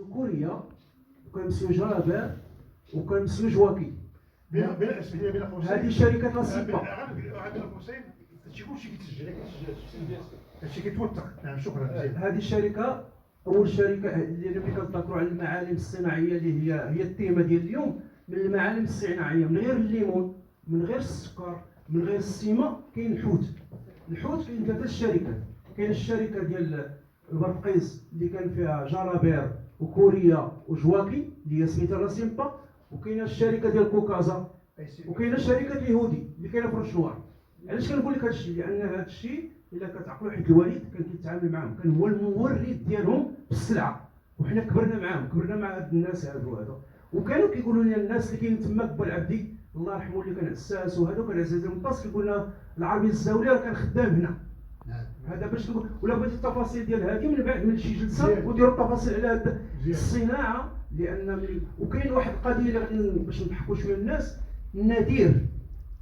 كوريا وكان مسيو جرابير وكان مسيو جواكي. بلا اسمح لي بلا قوسين هذه شركه لاسيبا. بلا قوسين هادشي كلشي كيتسجل هادشي كيتوثق. نعم شكرا مزيان. هذه الشركه اول شركه اللي كنذكروا على المعالم الصناعيه اللي هي التيمه ديال اليوم. من المعالم الصناعيه من غير الليمون من غير السكر من غير السيمه كاين الحوت. الحوت كاين ثلاثه الشركات. كاين الشركه ديال البرقيس اللي كان فيها جرابير وكوريا وجواكي اللي هي سميتها لاسيمبا، وكاينه الشركه ديال كوكازا، وكاينه الشركه اليهودي اللي كاينه في روشنوار. علاش كنقول لك هذا الشيء؟ لان هذا الشيء الا كتعقلوا حيت الوالد كان كيتعامل معاهم، كان هو المورد ديالهم بالسلعه، وحنا كبرنا معاهم، كبرنا مع هاد الناس هادو وكانوا كيقولوا لنا الناس اللي كاين تما با العبدي الله يرحمه اللي كان عساس وهذا كان عزيز المطاس كيقول لنا العربي الزاولي راه كان خدام هنا. هذا باش نقول ولا بغيتي التفاصيل ديال هذه من بعد من شي جلسه وديروا التفاصيل على هذه الصناعه. لان وكاين واحد القضيه اللي باش نضحكوا شويه الناس. النادير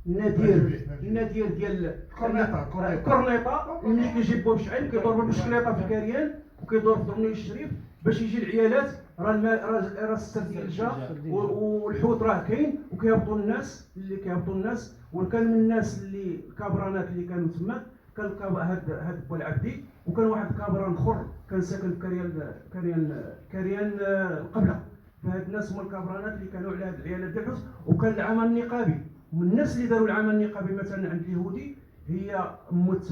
ديال الكورنيطه ملي كيجيب بوشعيل كيضرب بالشكليطه في الكريان وكيدور في درني الشريف باش يجي العيالات. راه السرديل جا والحوت راه كاين وكيهبطوا الناس وكان من الناس اللي الكابرانات اللي كانوا تما كان هاد بو العبدي، وكان واحد الكابران اخر كان ساكن في كريان القبله. فهاد الناس هما الكابرانات اللي كانوا على هاد العيالات ديال الحوت. وكان العمل النقابي من الناس اللي داروا العمل النقابي مثلا عند اليهودي هي مت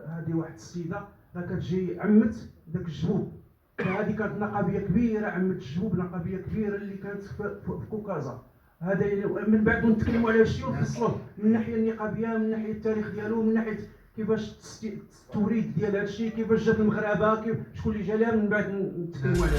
هذه واحد السيده كتجي عمت داك الجبوب. فهذه كانت نقابيه كبيره عمت الجبوب، نقابيه كبيره اللي كانت في كوكازا. هذا من بعد نتكلموا على الشيء ونفصلوه من الناحيه النقابيه من ناحيه التاريخ ديالو من ناحيه كيفاش التوريد ديال هذا الشيء كيفاش جات المغاربه شكون اللي جا لها من بعد نتكلموا على